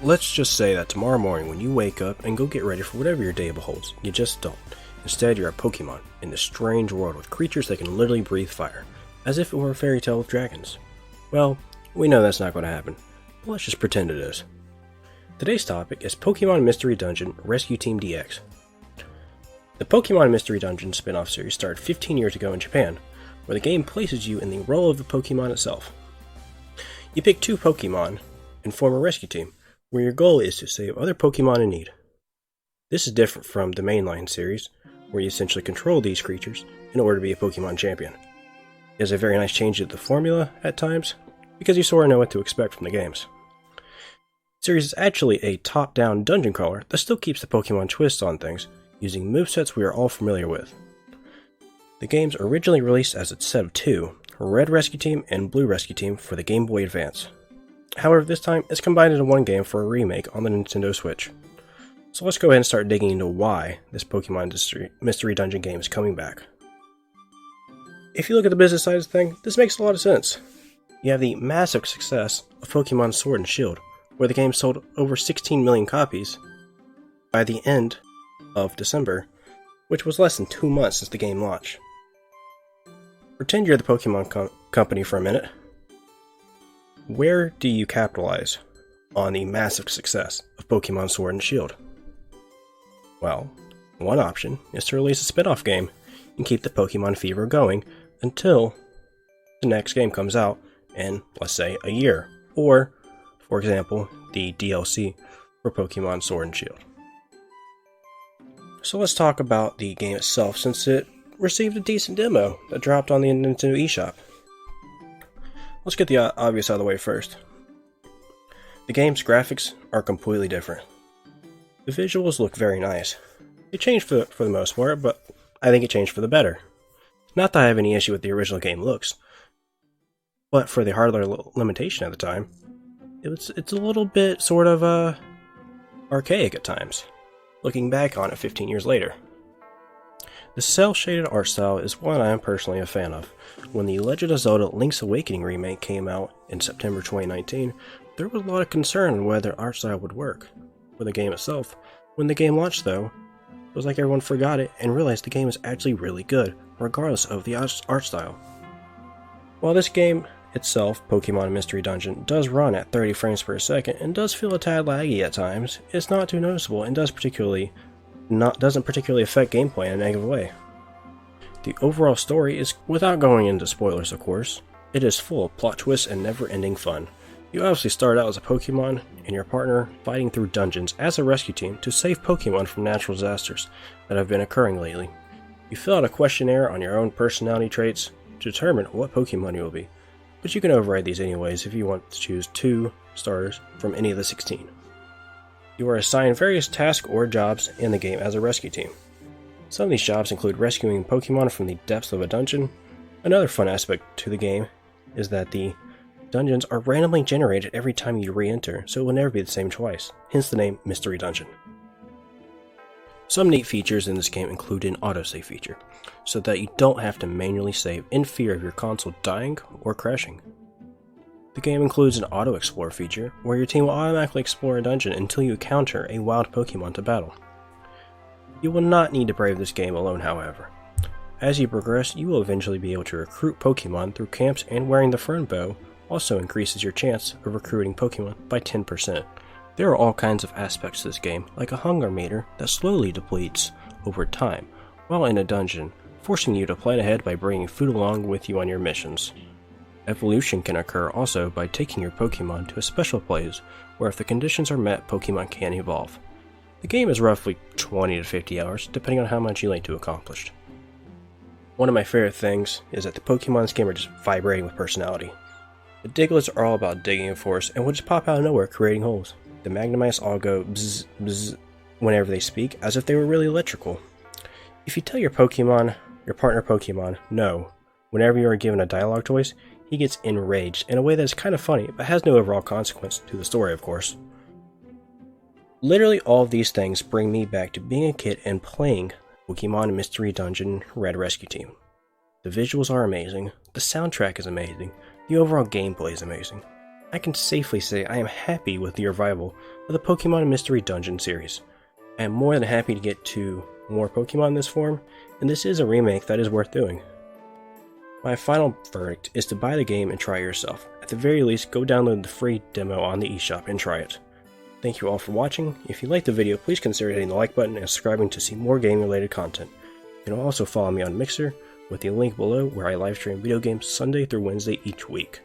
Let's just say that tomorrow morning when you wake up and go get ready for whatever your day beholds, you just don't. Instead, you're a Pokemon in this strange world with creatures that can literally breathe fire, as if it were a fairy tale with dragons. Well, we know that's not going to happen, but let's just pretend it is. Today's topic is Pokemon Mystery Dungeon Rescue Team DX. The Pokemon Mystery Dungeon spin-off series started 15 years ago in Japan, where the game places you in the role of the Pokemon itself. You pick 2 Pokemon and form a rescue team, where your goal is to save other Pokemon in need. This is different from the mainline series, where you essentially control these creatures in order to be a Pokemon champion. It is a very nice change to the formula at times, because you sort of know what to expect from the games. The series is actually a top-down dungeon crawler that still keeps the Pokemon twist on things, using movesets we are all familiar with. The games originally released as a set of 2, Red Rescue Team and Blue Rescue Team for the Game Boy Advance. However, this time it's combined into one game for a remake on the Nintendo Switch. So let's go ahead and start digging into why this Pokemon Mystery Dungeon game is coming back. If you look at the business side of the thing, this makes a lot of sense. You have the massive success of Pokemon Sword and Shield, where the game sold over 16 million copies by the end of December, which was less than 2 months since the game launched. Pretend you're the Pokemon company for a minute. Where do you capitalize on the massive success of Pokemon Sword and Shield? Well, one option is to release a spin-off game and keep the Pokemon fever going until the next game comes out in, let's say, a year, or, for example, the DLC for Pokemon Sword and Shield. So let's talk about the game itself, since it received a decent demo that dropped on the Nintendo eShop. Let's get the obvious out of the way first. The game's graphics are completely different. The visuals look very nice. It changed for the most part, but I think it changed for the better. Not that I have any issue with the original game looks, but for the hardware limitation at the time, it's a little bit sort of archaic at times, looking back on it 15 years later. The cel-shaded art style is one I am personally a fan of. When the Legend of Zelda Link's Awakening remake came out in September 2019, there was a lot of concern on whether art style would work for the game itself. When the game launched though, it was like everyone forgot it and realized the game is actually really good, regardless of the art style. While this game itself, Pokemon Mystery Dungeon, does run at 30 frames per second and does feel a tad laggy at times, it's not too noticeable and doesn't particularly affect gameplay in a negative way. The overall story is, without going into spoilers of course, it is full of plot twists and never-ending fun. You obviously start out as a Pokemon and your partner fighting through dungeons as a rescue team to save Pokemon from natural disasters that have been occurring lately. You fill out a questionnaire on your own personality traits to determine what Pokemon you will be, but you can override these anyways if you want to choose 2 starters from any of the 16. You are assigned various tasks or jobs in the game as a rescue team. Some of these jobs include rescuing Pokemon from the depths of a dungeon. Another fun aspect to the game is that the dungeons are randomly generated every time you re-enter, so it will never be the same twice, hence the name Mystery Dungeon. Some neat features in this game include an autosave feature, so that you don't have to manually save in fear of your console dying or crashing. The game includes an auto-explore feature, where your team will automatically explore a dungeon until you encounter a wild Pokemon to battle. You will not need to brave this game alone, however. As you progress, you will eventually be able to recruit Pokemon through camps, and wearing the Fern Bow also increases your chance of recruiting Pokemon by 10%. There are all kinds of aspects to this game, like a hunger meter that slowly depletes over time while in a dungeon, forcing you to plan ahead by bringing food along with you on your missions. Evolution can occur also by taking your Pokemon to a special place where if the conditions are met, Pokemon can evolve. The game is roughly 20 to 50 hours, depending on how much you like to accomplish. One of my favorite things is that the Pokemon in this game are just vibrating with personality. The Digletts are all about digging a forest and will just pop out of nowhere creating holes. The Magnemites all go bzz bzz whenever they speak, as if they were really electrical. If you tell your partner Pokemon, no, whenever you are given a dialogue choice, he gets enraged in a way that is kind of funny, but has no overall consequence to the story, of course. Literally all of these things bring me back to being a kid and playing Pokemon Mystery Dungeon Red Rescue Team. The visuals are amazing, the soundtrack is amazing, the overall gameplay is amazing. I can safely say I am happy with the revival of the Pokemon Mystery Dungeon series. I am more than happy to get to more Pokemon in this form, and this is a remake that is worth doing. My final verdict is to buy the game and try it yourself. At the very least, go download the free demo on the eShop and try it. Thank you all for watching. If you liked the video, please consider hitting the like button and subscribing to see more game-related content. You can also follow me on Mixer with the link below where I livestream video games Sunday through Wednesday each week.